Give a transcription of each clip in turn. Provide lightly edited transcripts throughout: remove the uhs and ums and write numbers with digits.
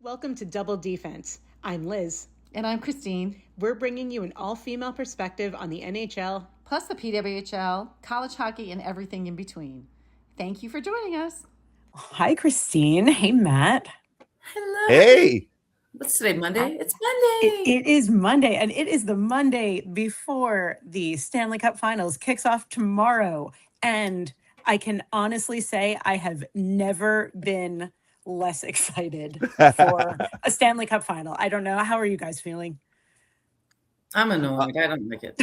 Welcome to Double D-Fense. I'm Liz. And I'm Christine. We're bringing you an all-female perspective on the NHL, plus the PWHL, college hockey, and everything in between. Thank you for joining us. Hi, Christine. Hey, Matt. Hello. Hey. What's today, Monday? It's Monday. It is Monday, and it is the Monday before the Stanley Cup Finals kicks off tomorrow. And I can honestly say I have never been less excited for a Stanley Cup Final. I don't know. How are you guys feeling? I'm annoyed. I don't like it.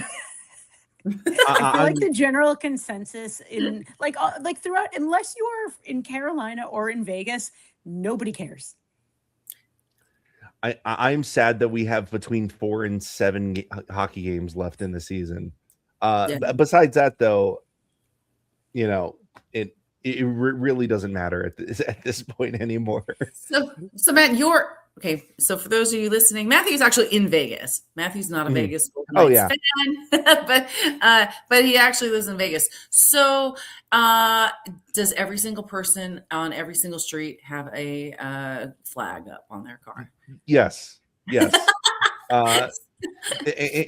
I feel like the general consensus in like throughout, unless you are in Carolina or in Vegas, nobody cares. I'm sad that we have between 4 and 7 hockey games left in the season. Besides that, though, you know, it really doesn't matter at this point anymore. So Matt, you're okay. So for those of you listening, Matthew's actually in Vegas. Matthew's not a Vegas fan, but he actually lives in Vegas. So does every single person on every single street have a flag up on their car? Yes. And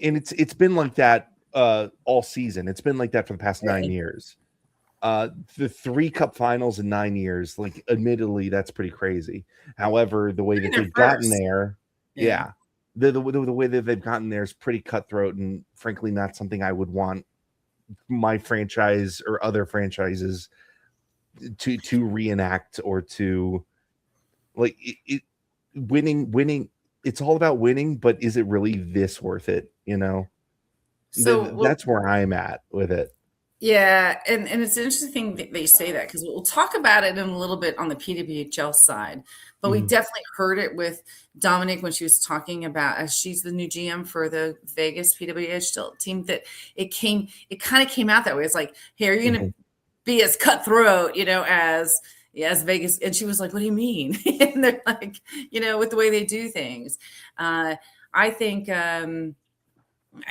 it's been like that all season. It's been like that for the past 9 years. The 3 cup finals in 9 years, like admittedly, that's pretty crazy. However, the way that they've gotten there, the way that they've gotten there is pretty cutthroat, and frankly, not something I would want my franchise or other franchises to reenact or to like it. Winning. It's all about winning, but is it really this worth it? You know, so that's where I'm at with it. Yeah, and it's an interesting thing that they say that, because we'll talk about it in a little bit on the PWHL side, but we definitely heard it with Dominic when she was talking about, as she's the new GM for the Vegas PWHL team, that it kind of came out that way. It's like, hey, are you going to be as cutthroat, you know, as Vegas? And she was like, what do you mean? And they're like, you know, with the way they do things. I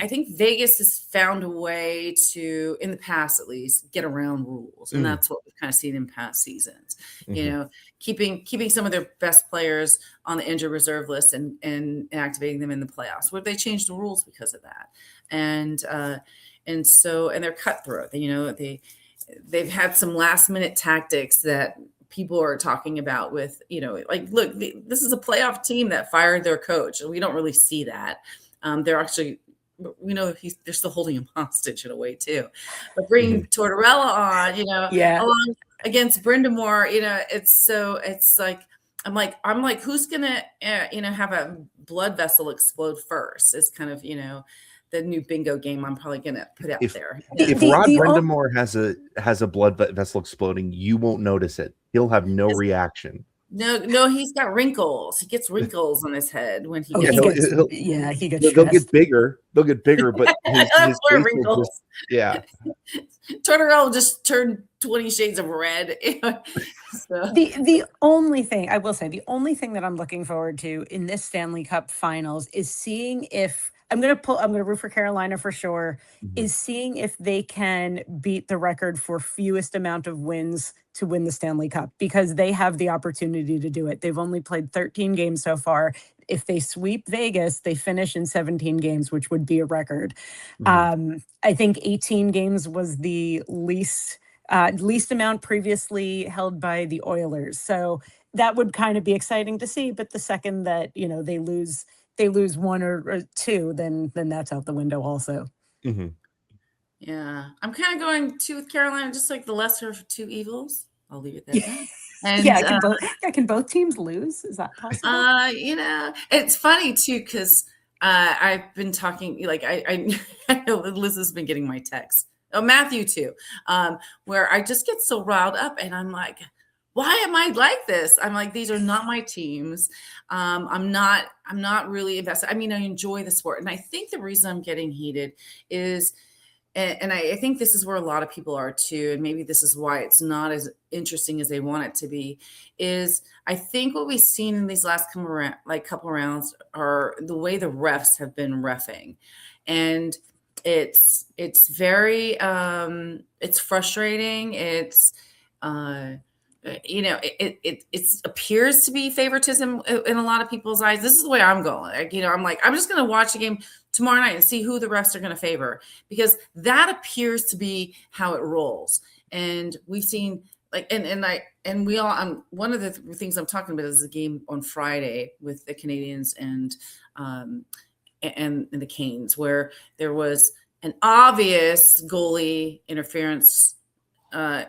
think Vegas has found a way to, in the past at least, get around rules. And that's what we've kind of seen in past seasons. You know, keeping some of their best players on the injured reserve list and activating them in the playoffs. Where they changed the rules because of that. And they're cutthroat. You know, they've had some last minute tactics that people are talking about with, you know, like, look, this is a playoff team that fired their coach. And we don't really see that. They're actually, we know they're still holding him hostage in a way too, but bringing Tortorella on, you know, along against Brindamore, you know, it's like, I'm like, who's gonna, you know, have a blood vessel explode first? Is kind of, you know, the new bingo game I'm probably gonna put out there. If Rod Brindamore has a blood vessel exploding, you won't notice it. He'll have no reaction. No, he's got wrinkles. He gets wrinkles on his head when he gets. He gets. They'll get bigger. They'll get bigger, but his wrinkles. Tortorella will just turn 20 shades of red. So. The only thing I will say, the only thing that I'm looking forward to in this Stanley Cup Finals is seeing if I'm going to root for Carolina for sure, is seeing if they can beat the record for fewest amount of wins to win the Stanley Cup, because they have the opportunity to do it. They've only played 13 games so far. If they sweep Vegas, they finish in 17 games, which would be a record. I think 18 games was the least amount previously held by the Oilers. So that would kind of be exciting to see. But the second that, you know, they lose 1 or 2, then that's out the window also. Yeah, I'm kind of going with Carolina, just like the lesser of two evils. I'll leave it there. And can both teams lose? Is that possible? You know, it's funny too, because I've been talking, like I know Liz has been getting my texts. Oh, Matthew too, where I just get so riled up, and I'm like, why am I like this? I'm like, these are not my teams. I'm not really invested. I mean, I enjoy the sport. And I think the reason I'm getting heated is, and I think this is where a lot of people are too, and maybe this is why it's not as interesting as they want it to be, is I think what we've seen in these last couple rounds are the way the refs have been reffing. And it's very, it's frustrating. It's, it appears to be favoritism in a lot of people's eyes. This is the way I'm going. I'm just going to watch the game tomorrow night and see who the refs are going to favor, because that appears to be how it rolls. And we've seen one of the things I'm talking about is the game on Friday with the Canadians and the Canes, where there was an obvious goalie interference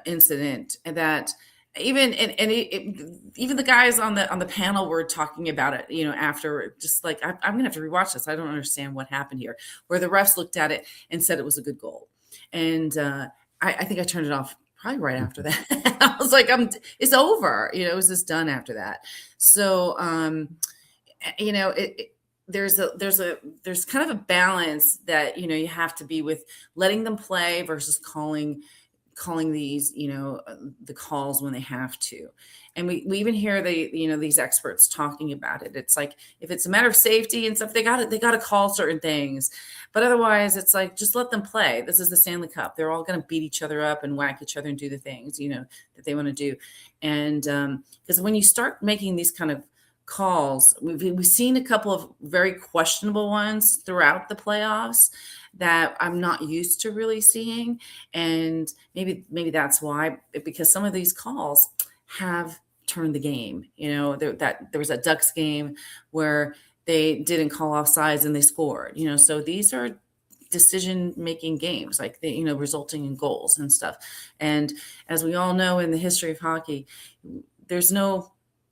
incident, and that even the guys on the panel were talking about it, after, just like, I'm gonna have to rewatch this. I don't understand what happened here, where the refs looked at it and said it was a good goal. And I think I turned it off probably right after that. I was like, it's over, it was just done after that. So, there's kind of a balance that, you have to be with letting them play versus calling these, the calls when they have to. And we even hear these experts talking about it. It's like, if it's a matter of safety and stuff, they got to call certain things, but otherwise it's like, just let them play. This is the Stanley Cup. They're all going to beat each other up and whack each other and do the things, that they want to do. And because when you start making these kind of calls, we've seen a couple of very questionable ones throughout the playoffs that I'm not used to really seeing. And maybe that's why, because some of these calls have turned the game. There was a Ducks game where they didn't call offsides and they scored, so these are decision-making games, like resulting in goals and stuff. And as we all know, in the history of hockey,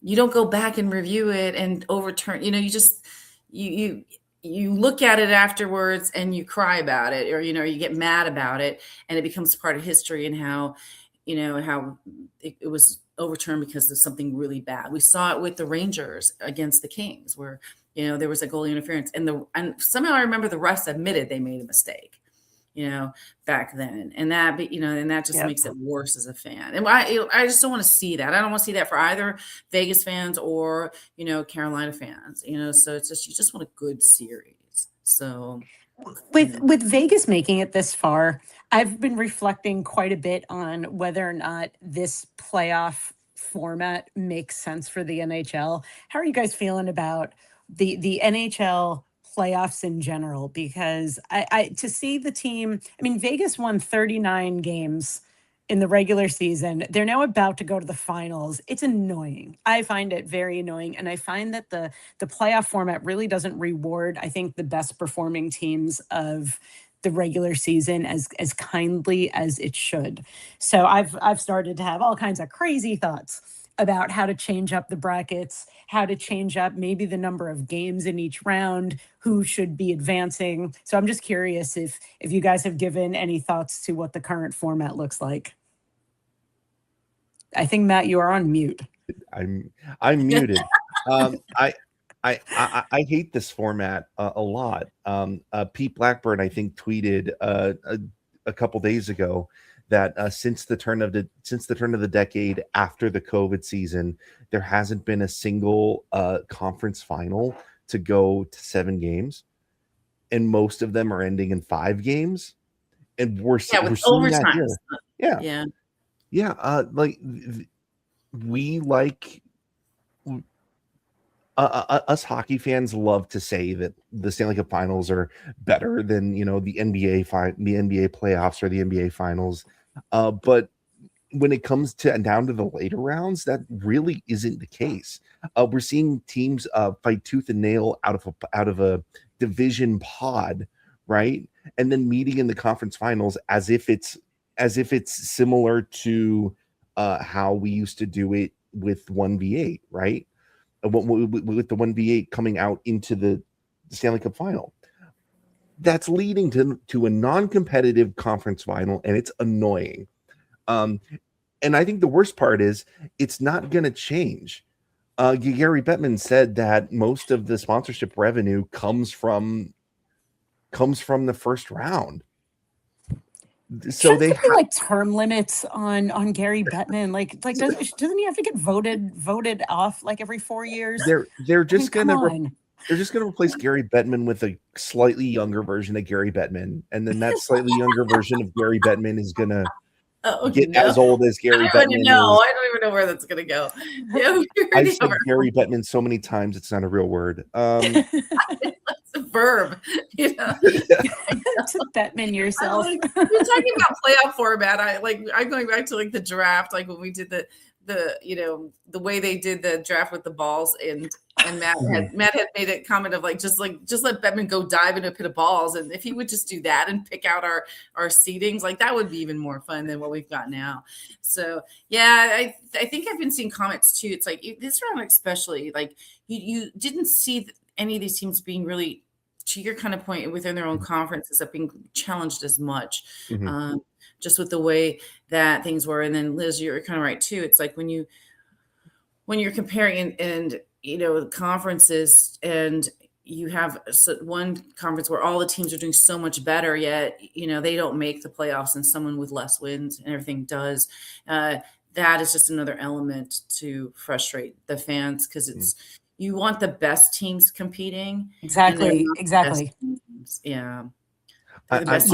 you don't go back and review it and overturn, you look at it afterwards and you cry about it, or, you get mad about it, and it becomes part of history, and how it was overturned because of something really bad. We saw it with the Rangers against the Kings, where, there was a goalie interference, and somehow I remember the refs admitted they made a mistake, back then. And that just makes it worse as a fan. And I just don't want to see that. I don't want to see that for either Vegas fans or, Carolina fans, so it's just, you just want a good series. So with Vegas making it this far, I've been reflecting quite a bit on whether or not this playoff format makes sense for the NHL. How are you guys feeling about the NHL playoffs in general? Because I to see the team, Vegas won 39 games in the regular season. They're now about to go to the finals. It's annoying. I find it very annoying. And I find that the playoff format really doesn't reward, I think, the best performing teams of the regular season as kindly as it should. So I've started to have all kinds of crazy thoughts about how to change up the brackets, how to change up maybe the number of games in each round, who should be advancing. So I'm just curious if you guys have given any thoughts to what the current format looks like. I think, Matt, you are on mute. I'm muted. I hate this format a lot. Pete Blackburn, I think, tweeted a couple days ago that since the turn of the decade after the COVID season, there hasn't been a single conference final to go to 7 games, and most of them are ending in 5 games. And we're seeing that here. Us hockey fans love to say that the Stanley Cup Finals are better than the NBA playoffs or the NBA Finals, but when it comes down to the later rounds, that really isn't the case. We're seeing teams fight tooth and nail out of a division pod, right, and then meeting in the conference finals as if it's similar to how we used to do it with 1v8, right? With the 1v8 coming out into the Stanley Cup Final. That's leading to a non-competitive conference final, and it's annoying. And I think the worst part is it's not going to change. Gary Bettman said that most of the sponsorship revenue comes from the first round. So Shouldn't there be like term limits on Gary Bettman? Like doesn't he have to get voted off like every 4 years? They're just gonna replace Gary Bettman with a slightly younger version of Gary Bettman, and then that slightly younger version of Gary Bettman is gonna Oh, get no. as old as Gary I don't even know. Bettman is. I don't even know where that's going to go. Yeah, I've said Gary Bettman so many times, it's not a real word. It's a verb. You know? To Bettman yourself. You're talking about playoff format. I'm going back to like the draft, like when we did the the way they did the draft with the balls, and Matt had made a comment of just let Bettman go dive into a pit of balls, and if he would just do that and pick out our seedings, like that would be even more fun than what we've got now. So yeah, I think I've been seeing comments too. It's like this round especially, like you didn't see any of these teams being really, to your kind of point, within their own conferences, up being challenged as much. Just with the way that things were. And then Liz, you're kind of right too. It's like when you're comparing and conferences, and you have one conference where all the teams are doing so much better, yet they don't make the playoffs, and someone with less wins and everything does. That is just another element to frustrate the fans, because it's you want the best teams competing. Exactly. Yeah. They're the best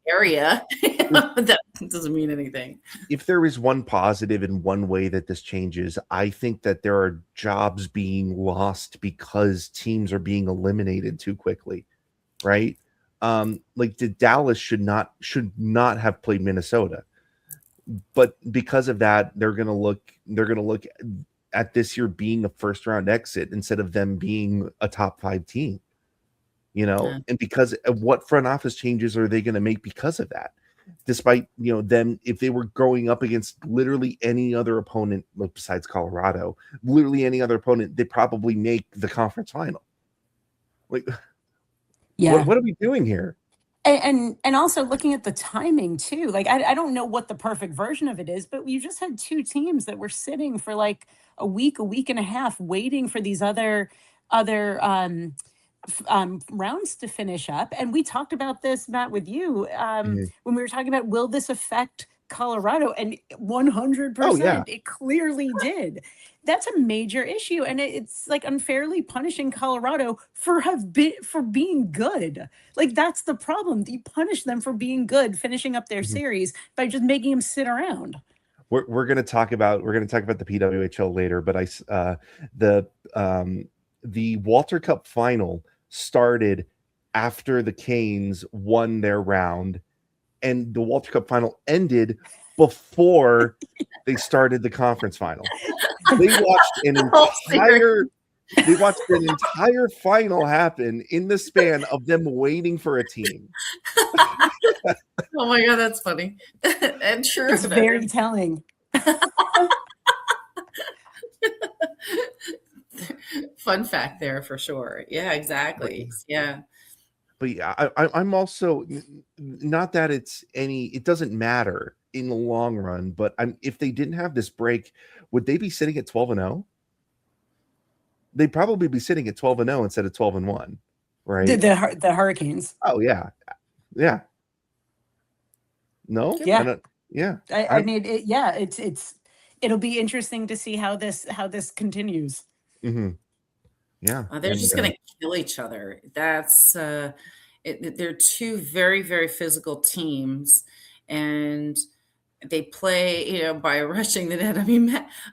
area. That doesn't mean anything. If there is one positive in one way that this changes, I think that there are jobs being lost because teams are being eliminated too quickly, right? Like the Dallas should not have played Minnesota, but because of that, they're gonna look at this year being a first round exit instead of them being a top 5 team. And because of what front office changes are they going to make because of that? Despite, them, if they were going up against literally any other opponent besides Colorado, literally any other opponent, they probably make the conference final. Like, what are we doing here? And also looking at the timing too. Like, I don't know what the perfect version of it is, but you just had 2 teams that were sitting for like a week and a half waiting for these other rounds to finish up. And we talked about this, Matt, with you when we were talking about, will this affect Colorado? And 100%, it clearly did. That's a major issue. And it's like unfairly punishing Colorado for being good. Like, that's the problem. You punish them for being good, finishing up their series by just making them sit around. We're going to talk about the PWHL later, but the Walter Cup Final started after the Canes won their round, and the Walter Cup Final ended before they started the conference final. They watched an entire final happen in the span of them waiting for a team. Oh my God, that's funny. And true. It's very telling. Fun fact there for sure. Yeah, exactly. Yeah. But yeah, I'm also, not that it doesn't matter in the long run, but if they didn't have this break, would they be sitting at 12-0? They'd probably be sitting at 12-0 instead of 12-1, right? The Hurricanes. Oh yeah. Yeah. No? Yeah. I mean, it'll be interesting to see how this continues. Yeah. They're just going to kill each other. That's they're 2 very, very physical teams, and they play, by rushing the net.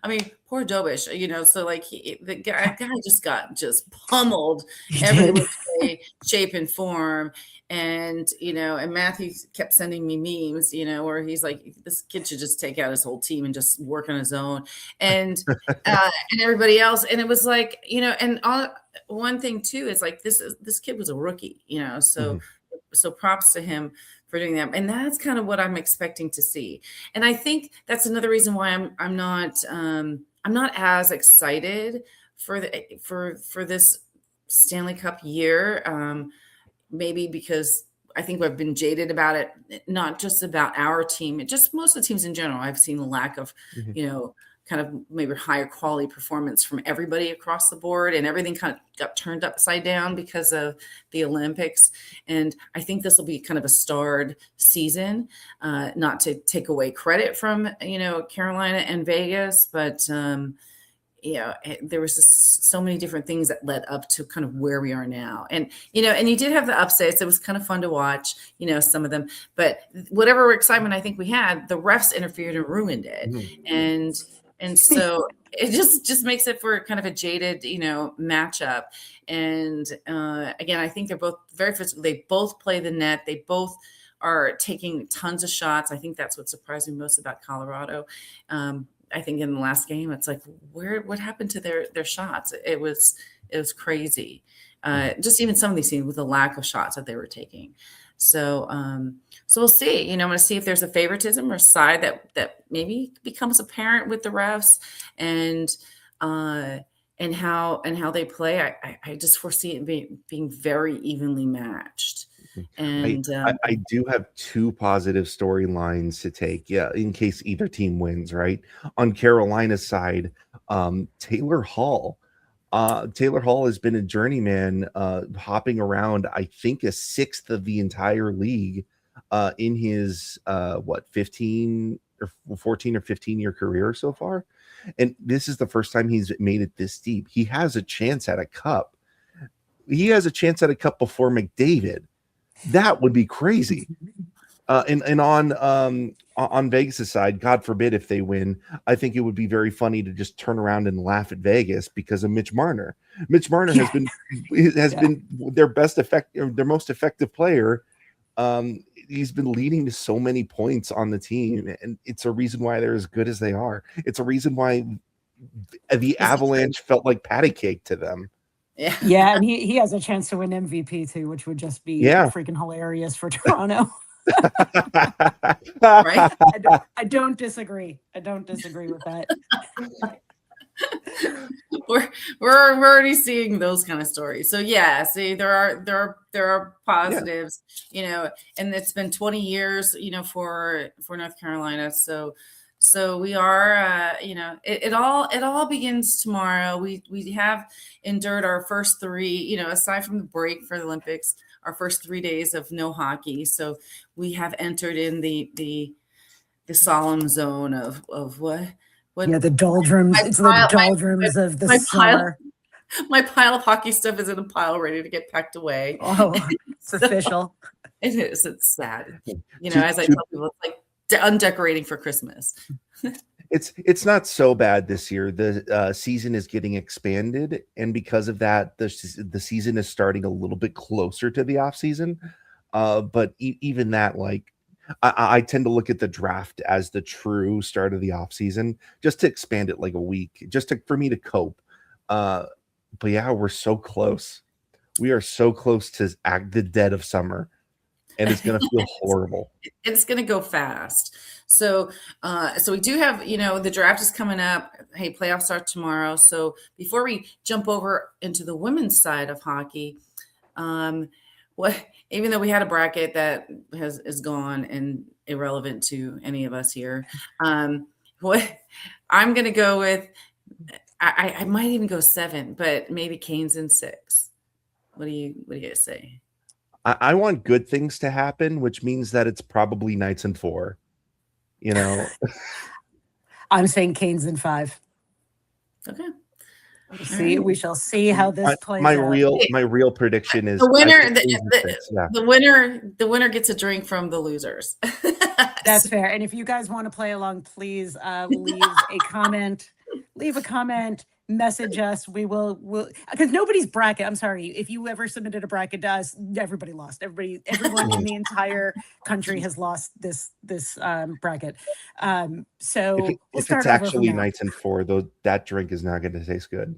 I mean, poor Dobish, so like the guy just got pummeled every which way, shape, and form. And, and Matthew kept sending me memes, where he's like, this kid should just take out his whole team and just work on his own. And, and everybody else. And it was like, and one thing too, is like, this kid was a rookie, so props to him for doing that. And that's kind of what I'm expecting to see. And I think that's another reason why I'm not as excited for this Stanley Cup year. Maybe because I think I've been jaded about it, not just about our team, just most of the teams in general. I've seen the lack of, kind of maybe higher quality performance from everybody across the board, and everything kind of got turned upside down because of the Olympics. And I think this will be kind of a starred season, not to take away credit from, Carolina and Vegas, but there was just so many different things that led up to kind of where we are now. And, and you did have the upsets. It was kind of fun to watch, some of them, but whatever excitement I think we had, the refs interfered and ruined it. And so it just makes it for kind of a jaded, matchup. And again, I think they're both very physical. They both play the net. They both are taking tons of shots. I think that's what surprised me most about Colorado. I think in the last game, it's like, what happened to their shots? It was crazy. Just even some of these teams with the lack of shots that they were taking. So we'll see. I'm going to see if there's a favoritism or side that maybe becomes apparent with the refs, and how they play. I just foresee it being very evenly matched. And I do have two positive storylines to take, in case either team wins. Right, on Carolina's side, Taylor Hall has been a journeyman, hopping around, I think a sixth of the entire league in his 14 or 15 year career so far, and this is the first time he's made it this deep. He has a chance at a cup. He has a chance at a cup before McDavid. That would be crazy. And on Vegas' side, God forbid if they win, I think it would be very funny to just turn around and laugh at Vegas because of Mitch Marner. Mitch Marner has been their most effective player. He's been leading to so many points on the team, and it's a reason why they're as good as they are. It's a reason why the Avalanche felt like patty cake to them. Yeah, and he has a chance to win MVP too, which would just be freaking hilarious for Toronto. Right? I don't disagree. I don't disagree with that. We're already seeing those kind of stories. So see, there are positives, and it's been 20 years, for North Carolina. So we are, it all begins tomorrow. We have endured our first three, aside from the break for the Olympics, our first 3 days of no hockey. So we have entered in the solemn zone of what? Yeah, the doldrums. It's the doldrums of the summer. My pile of hockey stuff is in a pile ready to get packed away. Oh, it's official. It is. It's sad. As I tell people, it's like undecorating for Christmas. It's not so bad this year. The season is getting expanded, and because of that, the season is starting a little bit closer to the off season. But even that, like, I tend to look at the draft as the true start of the off season, just to expand it like a week, for me to cope. But yeah, we're so close. We are so close to the dead of summer, and it's going to feel horrible. It's going to go fast. So we do have, the draft is coming up. Hey, playoffs start tomorrow. So before we jump over into the women's side of hockey, even though we had a bracket that is gone and irrelevant to any of us here, what I'm going to go with, I might even go 7, but maybe Canes in 6. What do you guys say? I want good things to happen, which means that it's probably Knights in 4. I'm saying Canes in 5. Okay. We shall see how this plays my out. My real prediction is the winner. The winner gets a drink from the losers. That's fair. And if you guys want to play along, please leave a comment. Leave a comment. Message us. We'll because nobody's bracket. I'm sorry. If you ever submitted a bracket to us, everybody lost. Everyone in the entire country has lost this bracket. So if it's actually Knights in 4, though, that drink is not going to taste good.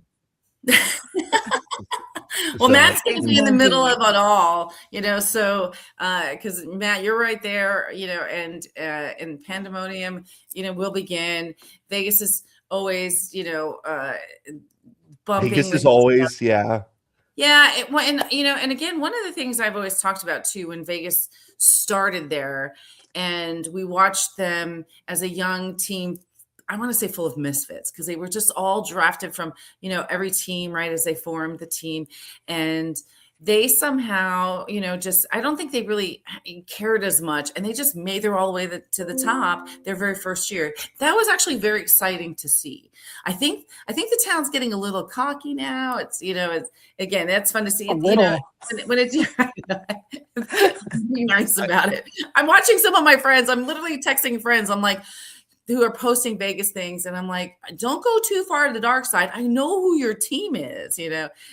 Well, Matt's going to be in the middle of it all, so because Matt, you're right there, and pandemonium, will begin. Vegas is always, bumping. Vegas is always, Yeah. And again, one of the things I've always talked about too, when Vegas started there and we watched them as a young team, I want to say full of misfits, because they were just all drafted from, every team, right, as they formed the team. And they somehow, just, I don't think they really cared as much, and they just made their all the way to the top their very first year. That was actually very exciting to see. I think the town's getting a little cocky now. It's, again, that's fun to see. A little. When it's be nice about it. I'm watching some of my friends. I'm literally texting friends. I'm like, who are posting Vegas things. And I'm like, don't go too far to the dark side. I know who your team is,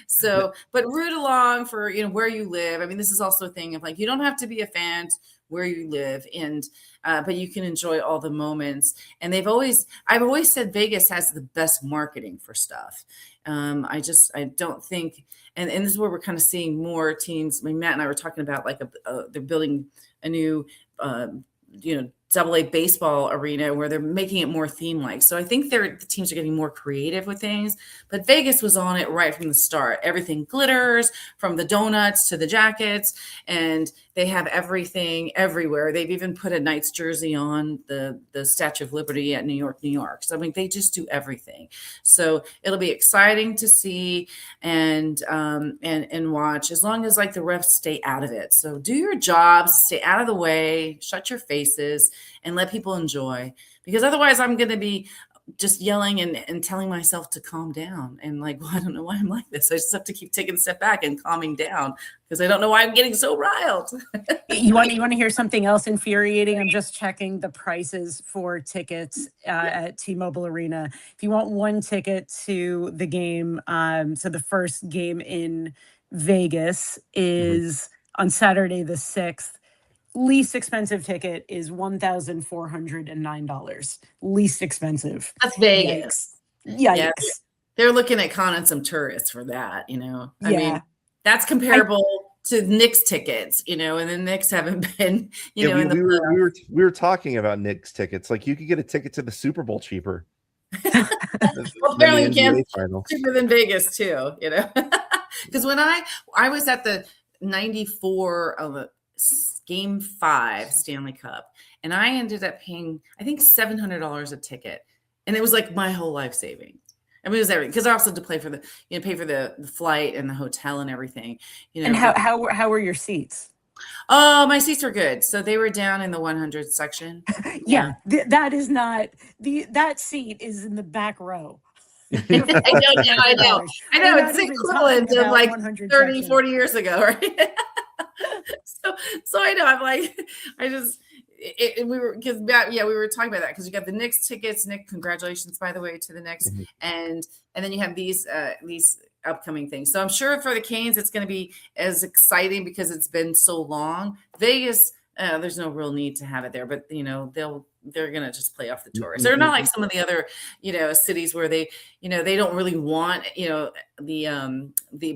so, but root along for, where you live. I mean, this is also a thing of like, you don't have to be a fan where you live, and, but you can enjoy all the moments. And I've always said Vegas has the best marketing for stuff. I don't think, and this is where we're kind of seeing more teams. I mean, Matt and I were talking about like they're building a new, Double A baseball arena where they're making it more theme-like. So I think the teams are getting more creative with things, but Vegas was on it right from the start. Everything glitters, from the donuts to the jackets, and they have everything everywhere. They've even put a Knights jersey on the Statue of Liberty at New York. So I mean, they just do everything. So it'll be exciting to see and watch, as long as like the refs stay out of it. So do your jobs, stay out of the way, shut your faces, and let people enjoy, because otherwise I'm going to be just yelling and telling myself to calm down. And like, well, I don't know why I'm like this. I just have to keep taking a step back and calming down, because I don't know why I'm getting so riled. You want to hear something else infuriating? I'm just checking the prices for tickets at T-Mobile Arena. If you want one ticket to the game, so the first game in Vegas is on Saturday the 6th. Least expensive ticket is $1,409. Least expensive. That's Vegas. Yikes. Yeah, they're looking at conning some tourists for that, I mean, that's comparable to Knicks tickets, and the Knicks haven't been, we were talking about Knicks tickets. Like, you could get a ticket to the Super Bowl cheaper. Well, apparently you can, cheaper than Vegas too, because when I was at the 94 Game 5 Stanley Cup, and I ended up paying, I think, $700 a ticket, and it was like my whole life savings. I mean, it was everything, because I also had to pay for the flight and the hotel and everything. And how were your seats? Oh, my seats were good. So they were down in the 100 section. Yeah, that is not that seat is in the back row. I know. It's equivalent of like 30, 40 years ago, right? So I know, I'm like, we were talking about that, because you got the Knicks tickets. Nick, congratulations, by the way, to the Knicks. And then you have these upcoming things. So I'm sure for the Canes, it's going to be as exciting because it's been so long. Vegas, there's no real need to have it there, but they're going to just play off the tourists. They're not like some of the other, cities where they don't really want, the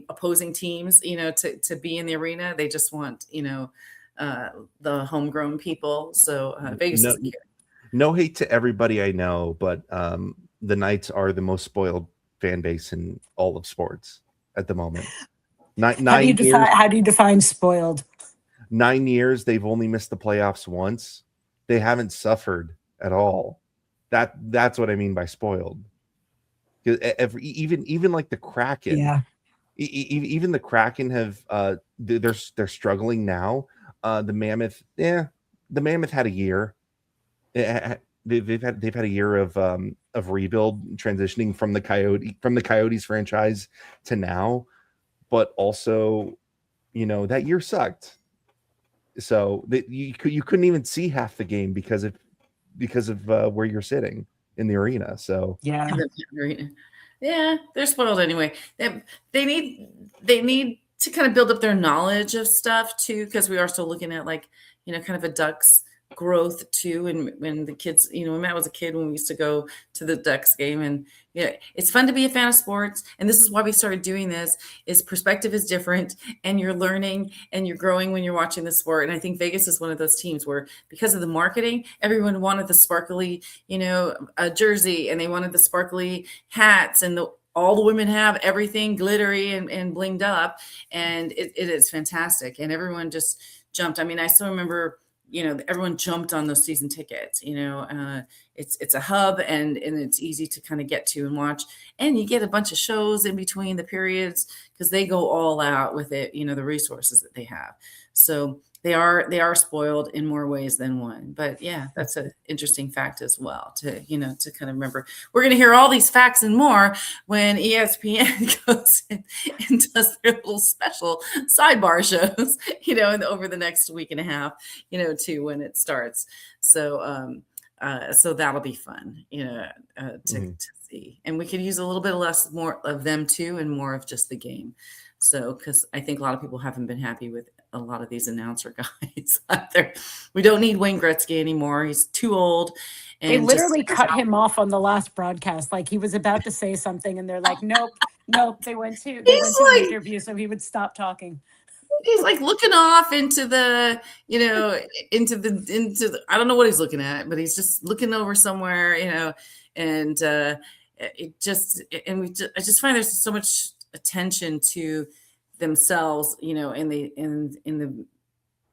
opposing teams, to be in the arena. They just want, the homegrown people. So Vegas is no hate to everybody I know, but the Knights are the most spoiled fan base in all of sports at the moment. How do you define spoiled? 9 years, they've only missed the playoffs once. They haven't suffered at all. That's what I mean by spoiled. Even like the Kraken, even the Kraken have they're struggling now. The Mammoth had a year. They've had a year of rebuild, transitioning from the Coyotes franchise to now, but also, that year sucked. So you couldn't even see half the game because of where you're sitting in the arena. So yeah, they're spoiled anyway. They need to kind of build up their knowledge of stuff too, because we are still looking at like kind of a Ducks growth too. And when the kids, when Matt was a kid, when we used to go to the Ducks game, and it's fun to be a fan of sports. And this is why we started doing this, is perspective is different, and you're learning and you're growing when you're watching the sport. And I think Vegas is one of those teams where, because of the marketing, everyone wanted the sparkly, jersey, and they wanted the sparkly hats, and all the women have everything glittery and blinged up, and it is fantastic. And everyone just jumped. I mean, I still remember, everyone jumped on those season tickets. It's a hub and it's easy to kind of get to and watch, and you get a bunch of shows in between the periods because they go all out with it, the resources that they have. So they are spoiled in more ways than one. But yeah, that's an interesting fact as well to kind of remember. We're going to hear all these facts and more when ESPN goes and does their little special sidebar shows, over the next week and a half, to when it starts. So so that'll be fun, to see. And we could use a little bit more of them too, and more of just the game. So, because I think a lot of people haven't been happy with a lot of these announcer guys out there. We don't need Wayne Gretzky anymore. He's too old. And they literally cut him off on the last broadcast. Like he was about to say something and they're like, nope. They went to an interview so he would stop talking. He's like looking off into the, into the, I don't know what he's looking at, but he's just looking over somewhere, and I just find there's so much attention to themselves,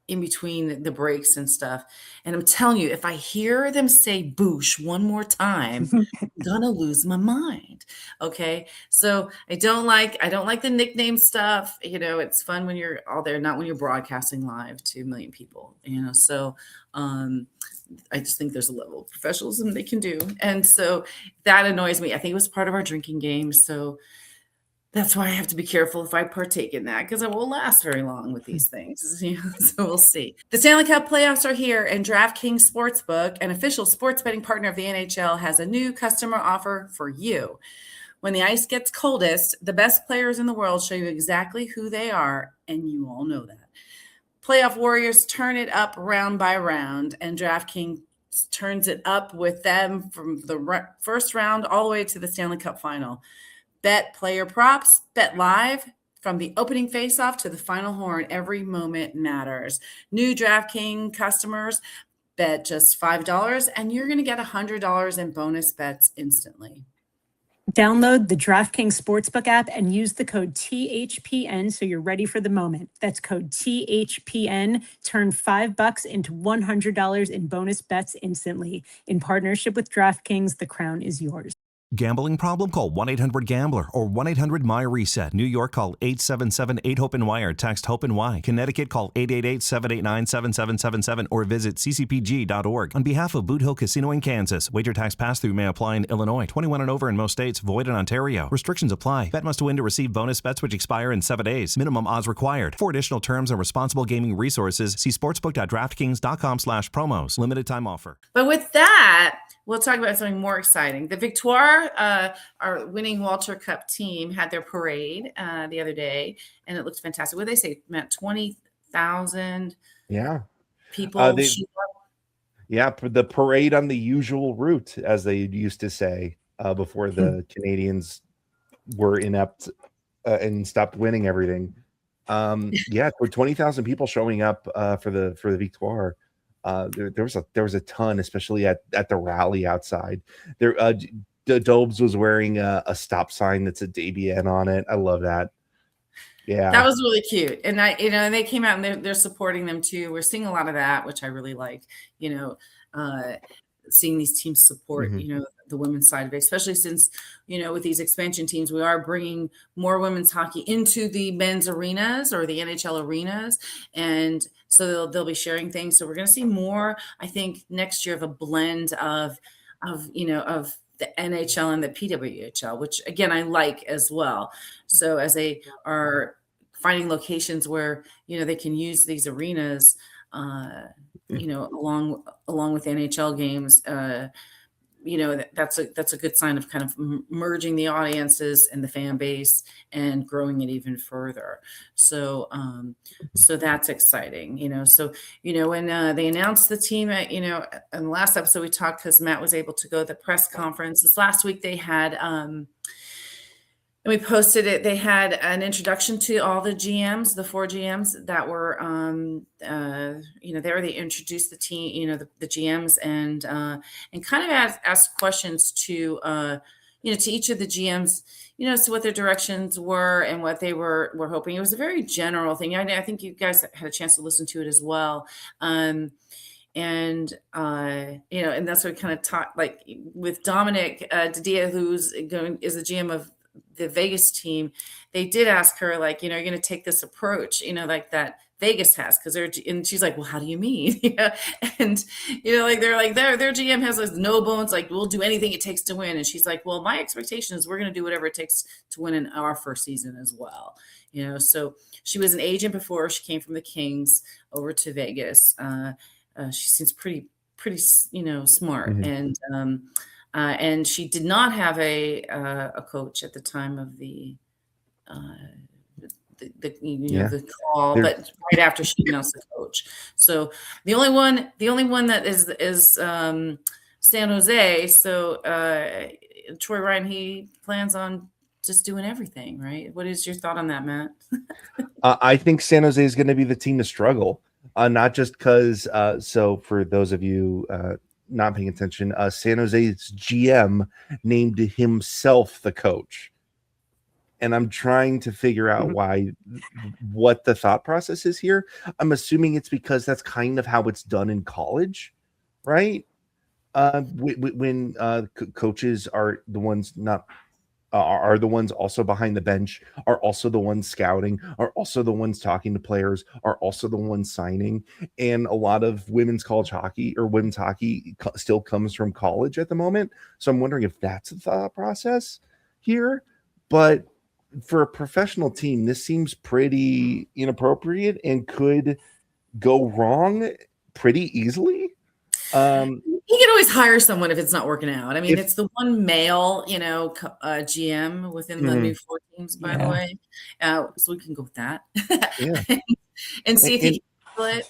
in between the breaks and stuff. And I'm telling you, if I hear them say boosh one more time, I'm gonna lose my mind. Okay. So I don't like the nickname stuff. It's fun when you're all there, not when you're broadcasting live to a million people, so I just think there's a level of professionalism they can do. And so that annoys me. I think it was part of our drinking game. So that's why I have to be careful if I partake in that, because I won't last very long with these things. So we'll see. The Stanley Cup playoffs are here, and DraftKings Sportsbook, an official sports betting partner of the NHL, has a new customer offer for you. When the ice gets coldest, the best players in the world show you exactly who they are, and you all know that. Playoff warriors turn it up round by round, and DraftKings turns it up with them from the first round all the way to the Stanley Cup Final. Bet player props, bet live from the opening faceoff to the final horn. Every moment matters. New DraftKings customers bet just $5 and you're going to get $100 in bonus bets instantly. Download the DraftKings Sportsbook app and use the code THPN so you're ready for the moment. That's code THPN. Turn $5 into $100 in bonus bets instantly. In partnership with DraftKings, the crown is yours. Gambling problem? Call 1-800-GAMBLER or 1-800-MY-RESET. New York, call 877-8-HOPE-NY or text HOPE-NY. Connecticut, call 888-789-7777 or visit ccpg.org. On behalf of Boot Hill Casino in Kansas, wager tax pass-through may apply in Illinois. 21 and over in most states. Void in Ontario. Restrictions apply. Bet must win to receive bonus bets which expire in 7 days. Minimum odds required. For additional terms and responsible gaming resources, see sportsbook.draftkings.com/promos. Limited time offer. But with that, we'll talk about something more exciting. The Victoire, our winning Walter Cup team, had their parade the other day, and it looked fantastic. What did they say, Matt? 20,000 people. The parade on the usual route, as they used to say before the Canadians were inept and stopped winning everything. For 20,000 people showing up for the Victoire. There was a ton, especially at the rally outside. There, Dobes was wearing a stop sign that's a Debian on it. I love that. Yeah, that was really cute. And and they came out and they're supporting them too. We're seeing a lot of that, which I really like. Seeing these teams support, the women's side of it, especially since, with these expansion teams, we are bringing more women's hockey into the men's arenas or the NHL arenas. And so they'll be sharing things. So we're going to see more, I think, next year of a blend of the NHL and the PWHL, which again, I like as well. So as they are finding locations where, they can use these arenas, along with NHL games, that's a good sign of kind of merging the audiences and the fan base and growing it even further. So, so that's exciting, So, when they announced the team, in the last episode we talked, because Matt was able to go to the press conference. This last week they had, and we posted it. They had an introduction to all the GMs, the 4 GMs that were, they introduced the team, the GMs and kind of asked questions to to each of the GMs, so what their directions were and what they were hoping. It was a very general thing. I think you guys had a chance to listen to it as well. And that's what we kind of talked, like with Dominic Didia, who's is the GM of the Vegas team. They did ask her, like, you're going to take this approach, like that Vegas has, and she's like, well, how do you mean? And like they're like their GM has like no bones, like we'll do anything it takes to win. And she's like, well, my expectation is we're going to do whatever it takes to win in our first season as well. So she was an agent before she came from the Kings over to Vegas. She seems pretty smart, and she did not have a coach at the time of the call, but right after she announced the coach. So the only one that is San Jose. So Troy Ryan, he plans on just doing everything, right? What is your thought on that, Matt? I think San Jose is going to be the team to struggle, not just because. So for those of you not paying attention, San Jose's GM named himself the coach. And I'm trying to figure out what the thought process is here. I'm assuming it's because that's kind of how it's done in college, right? When coaches are the ones are the ones also behind the bench, are also the ones scouting, are also the ones talking to players, are also the ones signing. And a lot of women's hockey still comes from college at the moment. So I'm wondering if that's the thought process here. But for a professional team, this seems pretty inappropriate and could go wrong pretty easily. He can always hire someone if it's not working out. I mean, it's the one male, GM within the new 4 teams, by the way. So we can go with that. And see if he can handle it,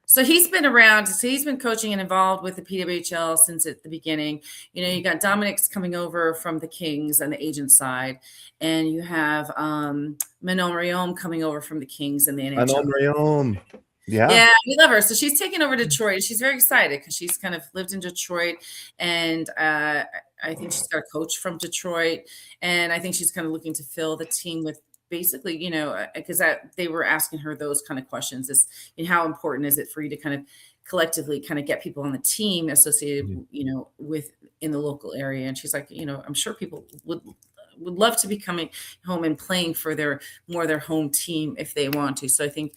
So he's been around. So he's been coaching and involved with the PWHL since at the beginning. You got Dominic's coming over from the Kings on the agent side, and you have Manon Rhéaume coming over from the Kings and the NHL. Manon Rhéaume. Yeah, we love her. So she's taking over Detroit. She's very excited because she's kind of lived in Detroit, and I think she's got a coach from Detroit, and I think she's kind of looking to fill the team with basically, because they were asking her those kind of questions: is how important is it for you to kind of collectively kind of get people on the team associated, with in the local area? And she's like, I'm sure people would love to be coming home and playing for their home team if they want to. So I think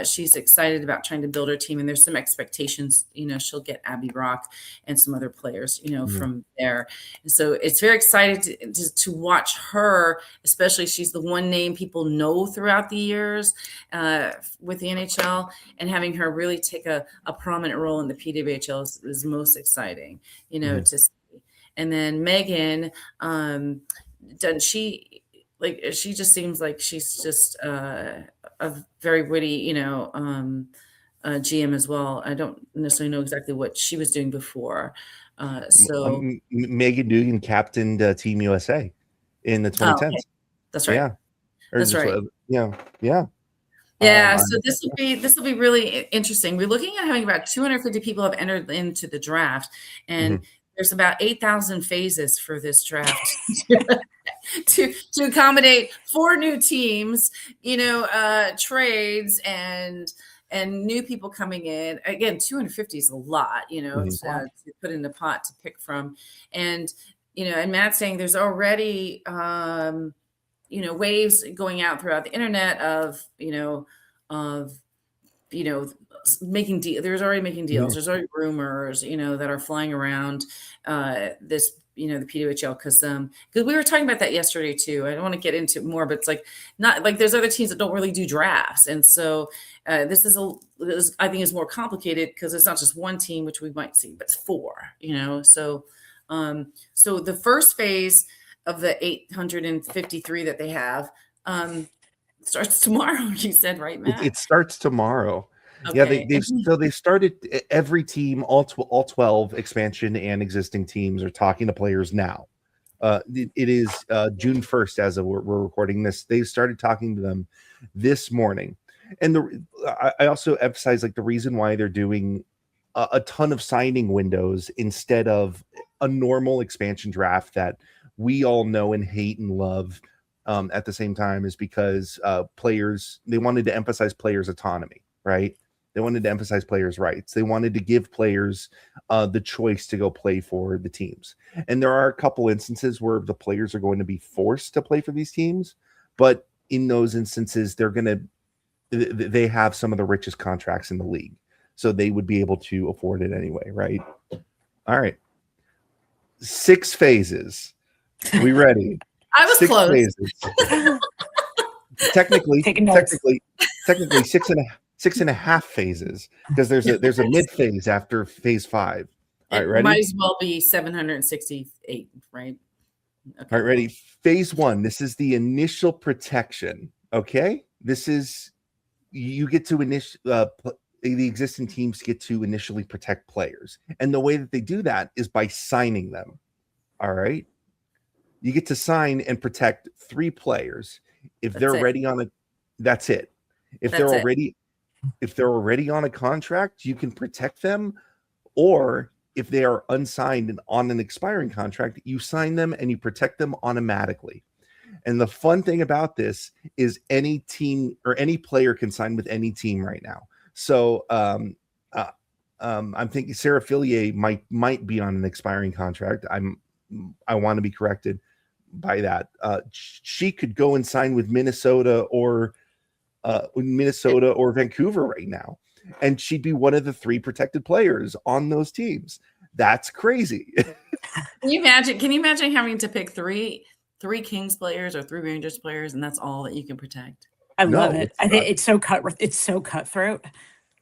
she's excited about trying to build her team, and there's some expectations, she'll get Abby Rock and some other players, from there. And so it's very excited to watch her, especially she's the one name people know throughout the years with the NHL, and having her really take a prominent role in the PWHL is most exciting, to see. And then Megan, she just seems like she's just a very witty, GM as well. I don't necessarily know exactly what she was doing before. So Megan Dugan captained Team USA in the 2010s. Okay. That's right. Yeah, that's right. Yeah. So this will be really interesting. We're looking at having about 250 people have entered into the draft, and there's about 8,000 phases for this draft to accommodate 4 new teams, trades and new people coming in. Again, 250 is a lot, to put in the pot to pick from. And, and Matt's saying there's already, waves going out throughout the internet of making deals. There's already making deals. There's already rumors, that are flying around this, the PWHL, because we were talking about that yesterday too. I don't want to get into more, but it's like not like there's other teams that don't really do drafts, and so this I think is more complicated because it's not just one team, which we might see, but it's 4. So so the first phase of the 853 that they have starts tomorrow. You said, right, Matt? It starts tomorrow. Okay. Yeah, they've started every team, all 12 expansion and existing teams are talking to players now. It is June 1st as we're recording this. They started talking to them this morning, and I also emphasize the reason why they're doing a ton of signing windows instead of a normal expansion draft that we all know and hate and love at the same time, is because players, they wanted to emphasize players' autonomy, right? They wanted to emphasize players' rights. They wanted to give players the choice to go play for the teams. And there are a couple instances where the players are going to be forced to play for these teams, but in those instances, they have some of the richest contracts in the league, so they would be able to afford it anyway, right? All right. 6 phases. We ready? I was 6 close. phases. technically 6.5 phases, because there's a mid phase after phase 5. All right, ready? Might as well be 768, right? Okay. All right, ready? Phase 1. This is the initial protection. Okay, this is, you get to the existing teams get to initially protect players, and the way that they do that is by signing them. All right, you get to sign and protect 3 players. If they're already on a, that's it. If they're already on a contract, you can protect them, or if they are unsigned and on an expiring contract, you sign them and you protect them automatically. And the fun thing about this is any team or any player can sign with any team right now. So I'm thinking Sarah Fillier might be on an expiring contract. I want to be corrected by that. She could go and sign with Minnesota or Vancouver right now, and she'd be one of the 3 protected players on those teams. That's crazy. Can you imagine having to pick three Kings players or 3 Rangers players, and that's all that you can protect? I love it. I think it's so cutthroat.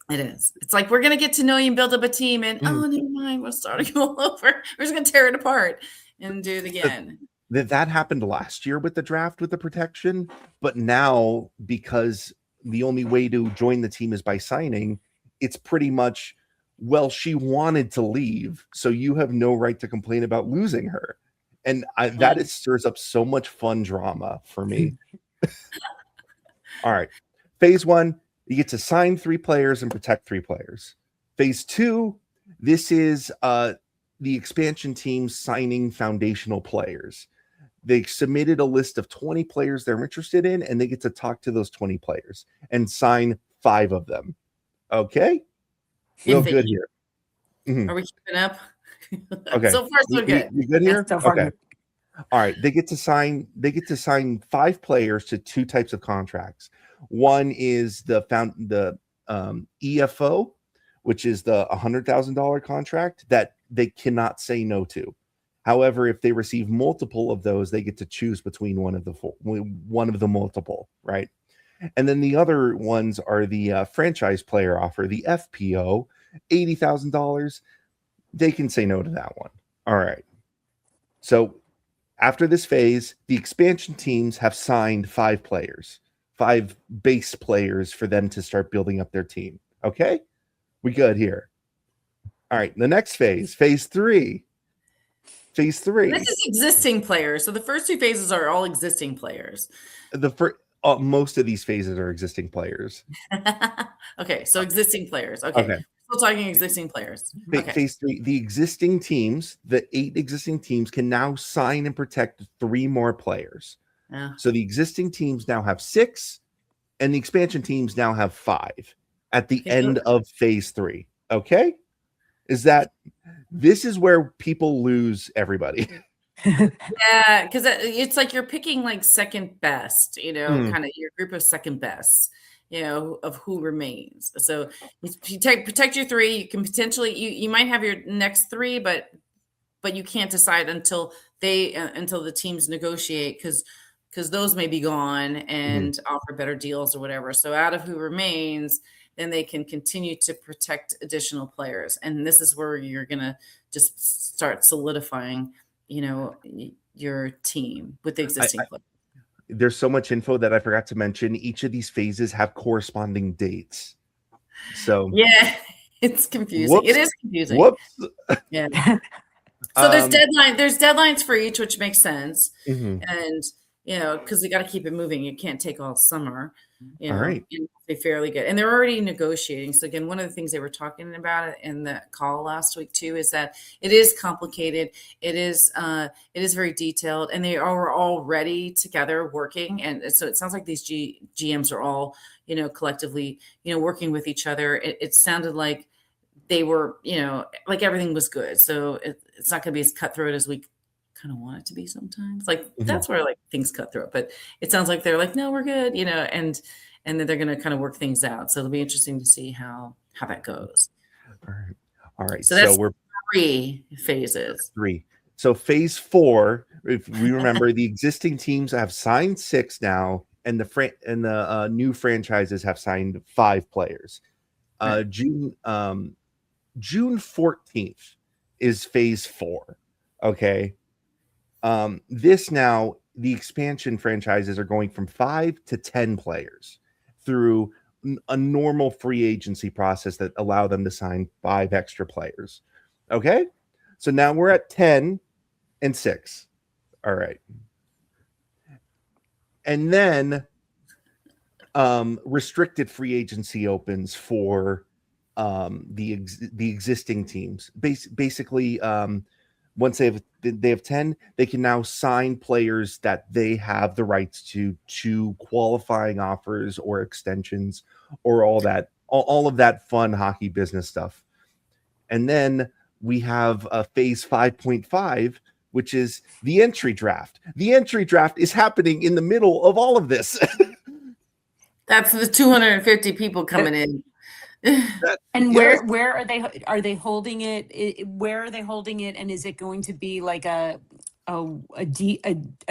It is. It's like, we're gonna get to know you and build up a team, and oh, never mind, we're starting all over. We're just gonna tear it apart and do it again. That happened last year with the draft with the protection, but now, because the only way to join the team is by signing, it's pretty much, well, she wanted to leave, so you have no right to complain about losing her. And that stirs up so much fun drama for me. All right. Phase 1, you get to sign 3 players and protect 3 players. Phase 2, this is the expansion team signing foundational players. They submitted a list of 20 players they're interested in, and they get to talk to those 20 players and sign 5 of them. Okay? Real good here. Are we keeping up? Okay. So far, so good. You good here? So far, okay. good. All right. They get to sign 5 players to 2 types of contracts. One is the EFO, which is the $100,000 contract that they cannot say no to. However, if they receive multiple of those, they get to choose between one of the multiple, right? And then the other ones are the franchise player offer, the FPO, $80,000. They can say no to that one. All right. So after this phase, the expansion teams have signed 5 players, 5 base players for them to start building up their team. Okay? We good here. All right. The next phase, phase 3. Phase 3. This is existing players. So the first 2 phases are all existing players. Most of these phases are existing players. Okay, so existing players. Okay. Still talking existing players. Okay. Phase 3, the existing teams, the 8 existing teams can now sign and protect 3 more players. Yeah. So the existing teams now have 6, and the expansion teams now have 5 at the end of phase 3. Okay? This is where people lose everybody. Yeah, because it's like you're picking like second best, kind of your group of second best, of who remains. So you protect your 3. You can potentially you might have your next 3, but you can't decide until the teams negotiate, because those may be gone and offer better deals or whatever. So out of who remains, then they can continue to protect additional players. And this is where you're going to just start solidifying, your team with the existing players. There's so much info that I forgot to mention. Each of these phases have corresponding dates. So yeah, it's confusing. Whoops. It is confusing. Whoops. Yeah. So there's deadlines for each, which makes sense. Mm-hmm. And because you got to keep it moving. You can't take all summer, All right. and be fairly good. And they're already negotiating. So again, one of the things they were talking about in the call last week too is that it is complicated. It is very detailed, and they are already together working. And so it sounds like these GMs are all, collectively, working with each other. It sounded like they were, like everything was good. So it's not going to be as cutthroat as we kind of want it to be sometimes. Like that's where like things cut through it. But it sounds like they're like, no, we're good, and then they're going to kind of work things out. So it'll be interesting to see how that goes. All right. So that's we're 3 phases. 3. So phase 4, if we remember, the existing teams have signed 6 now, and the new franchises have signed 5 players. June 14th is phase 4. Okay. This now, the expansion franchises are going from 5 to 10 players through a normal free agency process that allow them to sign 5 extra players. Okay. So now we're at 10 and 6. All right. And then restricted free agency opens for the existing teams. Basically, once they have 10, they can now sign players that they have the rights to qualifying offers or extensions or all of that fun hockey business stuff. And then we have phase 5.5, which is the entry draft. The entry draft is happening in the middle of all of this. That's the 250 people coming in. And where are they holding it? Where are they holding it? And is it going to be like a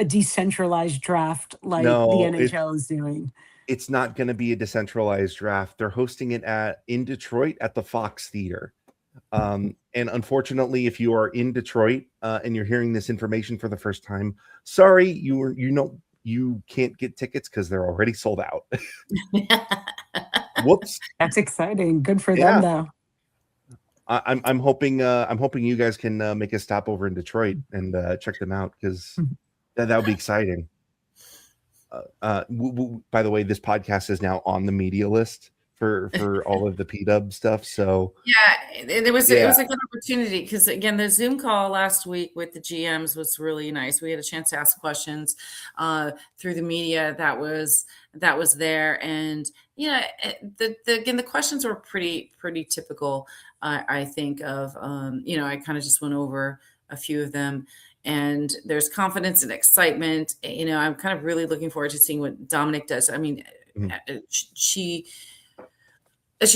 decentralized draft like the NHL is doing? It's not going to be a decentralized draft. They're hosting it in Detroit at the Fox Theater. And unfortunately, if you are in Detroit and you're hearing this information for the first time, sorry, you can't get tickets because they're already sold out. Whoops. That's exciting. Good for them, though. I'm hoping you guys can make a stop over in Detroit and check them out, because that would be exciting. By the way, this podcast is now on the media list for all of the PW stuff. So it was a good opportunity, because again, the Zoom call last week with the GMs was really nice. We had a chance to ask questions through the media that was there, and the questions were pretty typical. I think of I kind of just went over a few of them. And there's confidence and excitement. I'm kind of really looking forward to seeing what Dominic does. I mean, she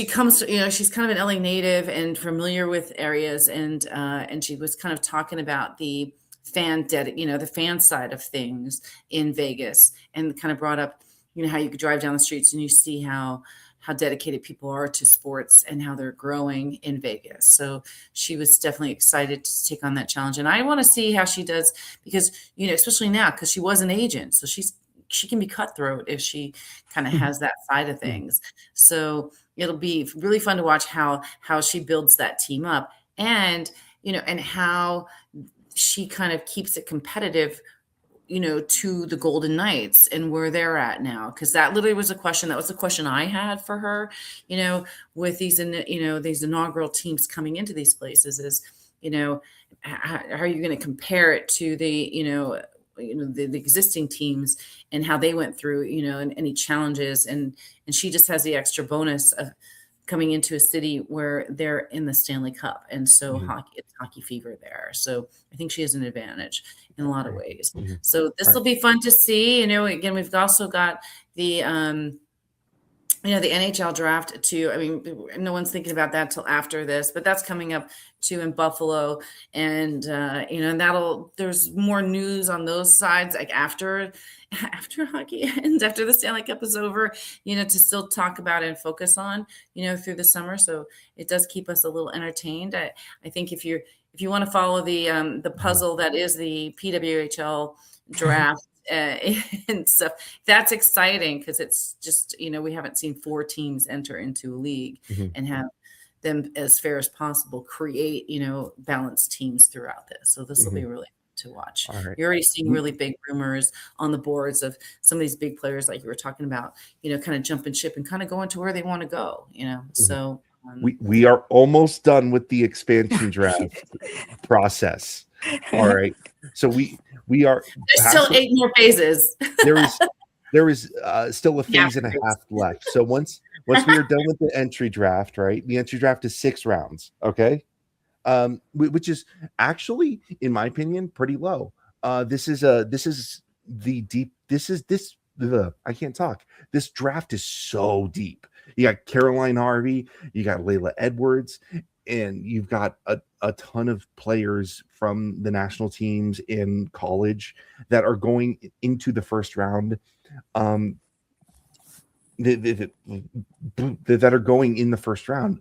comes, she's kind of an LA native and familiar with areas, and she was kind of talking about the the fan side of things in Vegas, and kind of brought up, how you could drive down the streets and you see how dedicated people are to sports and how they're growing in Vegas. So she was definitely excited to take on that challenge. And I want to see how she does, because, especially now, because she was an agent. So she can be cutthroat if she kind of has that side of things. So it'll be really fun to watch how she builds that team up, and, and how she kind of keeps it competitive, to the Golden Knights and where they're at now. Cause that literally was a question. That was the question I had for her, with these, these inaugural teams coming into these places is, how are you going to compare it to the, the existing teams and how they went through, and any challenges. And she just has the extra bonus of coming into a city where they're in the Stanley Cup. And so it's hockey fever there. So I think she has an advantage in a lot of ways. So this will be fun to see. Again, we've also got the, the NHL draft too. I mean, no one's thinking about that till after this, but that's coming up too in Buffalo. And, and there's more news on those sides, like after hockey ends, after the Stanley Cup is over, to still talk about and focus on, through the summer. So it does keep us a little entertained. I think if you want to follow the puzzle that is the PWHL draft, and stuff, that's exciting, because it's just, we haven't seen 4 teams enter into a league and have them, as fair as possible, create, balanced teams throughout this. So this will be really fun to watch. All right. You're already seeing really big rumors on the boards of some of these big players, like you were talking about, kind of jumping ship and kind of going to where they want to go, So we are almost done with the expansion draft process. All right. So we are. There's still 8 more phases. There is still a phase and a half left. So once we are done with the entry draft, right? The entry draft is 6 rounds. Okay. Which is actually, in my opinion, pretty low. This I can't talk. This draft is so deep. You got Caroline Harvey, you got Layla Edwards, and you've got a ton of players from the national teams in college that are going into the first round. That are going in the first round.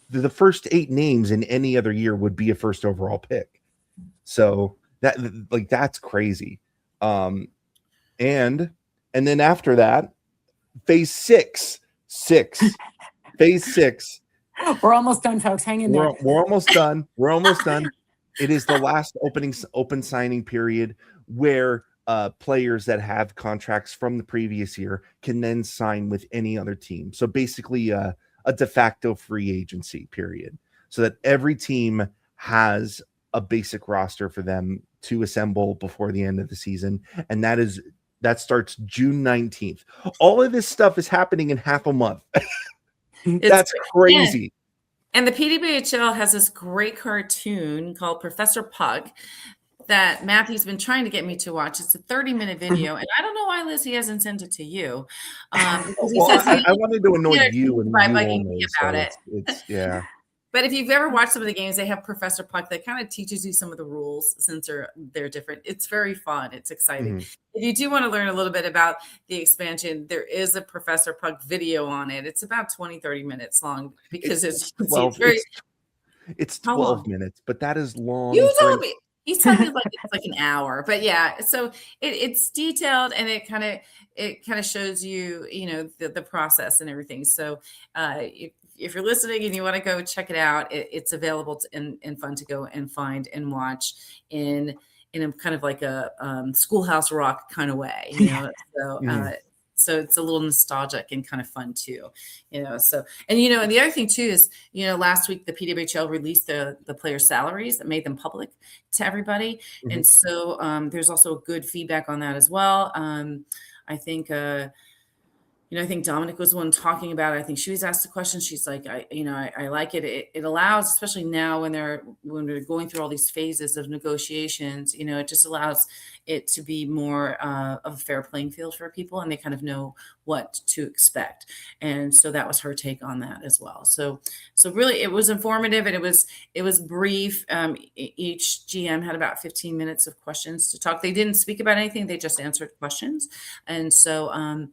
The first 8 names in any other year would be a first overall pick. So that's crazy. And then after that, phase 6. Phase 6. We're almost done, folks. Hang in there. We're almost done. It is the last open signing period where players that have contracts from the previous year can then sign with any other team. So basically a de facto free agency period, so that every team has a basic roster for them to assemble before the end of the season. And that starts June 19th. All of this stuff is happening in half a month. That's crazy. And the PWHL has this great cartoon called Professor Puck that Matthew's been trying to get me to watch. It's a 30-minute video, and I don't know why Lizzie hasn't sent it to you. I wanted to annoy you and by you bugging only, me about it. It's yeah. But if you've ever watched some of the games, they have Professor Puck that kind of teaches you some of the rules since they're different. It's very fun. It's exciting. If you do want to learn a little bit about the expansion, there is a Professor Puck video on it. It's about 20, 30 minutes long because it's 12 minutes, but that is long. You told me. He's telling me it's like an hour, but yeah. So it's detailed and it kind of shows you, the process and everything. So if you're listening and you want to go check it out, it's available and fun to go and find and watch in a kind of like a Schoolhouse Rock kind of way, So it's a little nostalgic and kind of fun too, So, and the other thing too is, last week the PWHL released the player salaries that made them public to everybody, and so there's also good feedback on that as well. I think Dominic was the one talking about it. I think she was asked a question. She's like, I like it. It allows, especially now when they're going through all these phases of negotiations, it just allows it to be more of a fair playing field for people, and they kind of know what to expect. And so that was her take on that as well. So really it was informative and it was brief. Each GM had about 15 minutes of questions to talk. They didn't speak about anything. They just answered questions. And so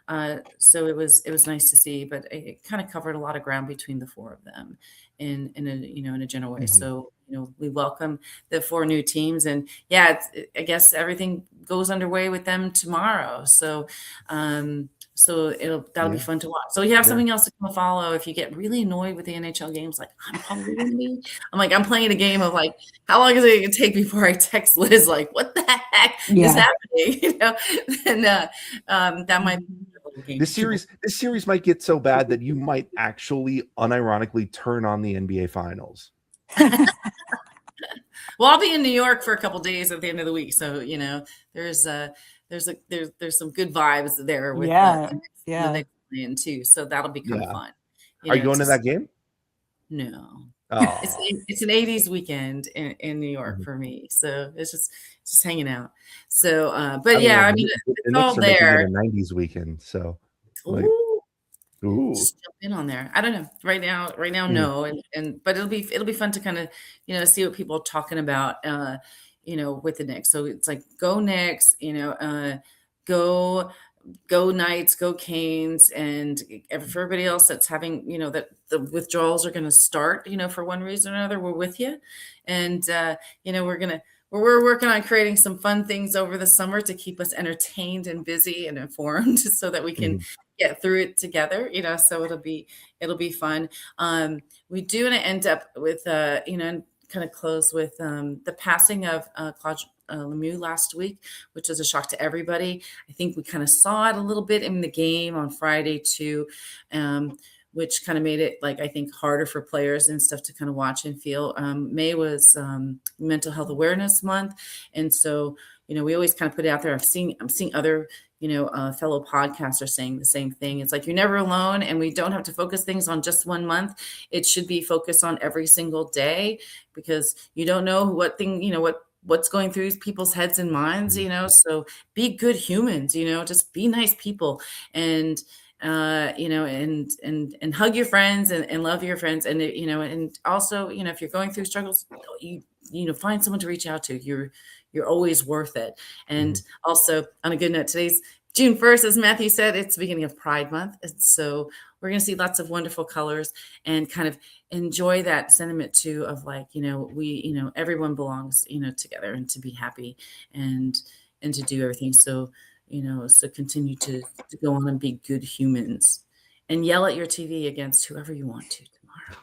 it was nice to see, but it kind of covered a lot of ground between the 4 of them in a general way. So, we welcome the 4 new teams, and I guess everything goes underway with them tomorrow. So, that'll be fun to watch. So you have something else to come follow. If you get really annoyed with the NHL games, like I'm probably going to be, I'm playing a game of like, how long is it going to take before I text Liz? Like, what the heck is happening? And that might be this series might get so bad that you might actually unironically turn on the NBA Finals. Well, I'll be in New York for a couple days at the end of the week, so there's some good vibes there with the playing too. So that'll be kind of fun. Are you going to that game? No. Oh. It's an 80s weekend in New York for me, so it's just hanging out. So, but it's all there. A 90s weekend, so like, just jump in on there. I don't know. Right now, no, but it'll be fun to kind of see what people are talking about, with the Knicks. So it's like go Knicks, go Knights, go Canes, and for everybody else that's having, that the withdrawals are going to start, for one reason or another, we're with you. And, we're working on creating some fun things over the summer to keep us entertained and busy and informed so that we can get through it together, so it'll be fun. We do want to end up with, kind of close with the passing of Claude Lemieux last week, which was a shock to everybody. I think we kind of saw it a little bit in the game on Friday too, which kind of made it, like, I think, harder for players and stuff to kind of watch and feel. May was Mental Health Awareness Month, and so we always kind of put it out there. I'm seeing other fellow podcasters saying the same thing. It's like, you're never alone, and we don't have to focus things on just one month. It should be focused on every single day, because you don't know what's going through people's heads and minds, so be good humans, just be nice people, and and hug your friends and love your friends. And, and also, if you're going through struggles, find someone to reach out to. You're always worth it. And also, on a good note, today's June 1st, as Matthew said, it's the beginning of Pride Month. And so we're going to see lots of wonderful colors and kind of enjoy that sentiment too of, like, everyone belongs, together, and to be happy and to do everything. So, so continue to go on and be good humans, and yell at your TV against whoever you want to tomorrow.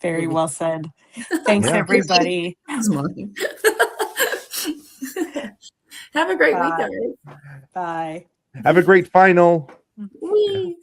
Very well said. Thanks, everybody. Have a great week, guys. Bye. Have a great final. Whee!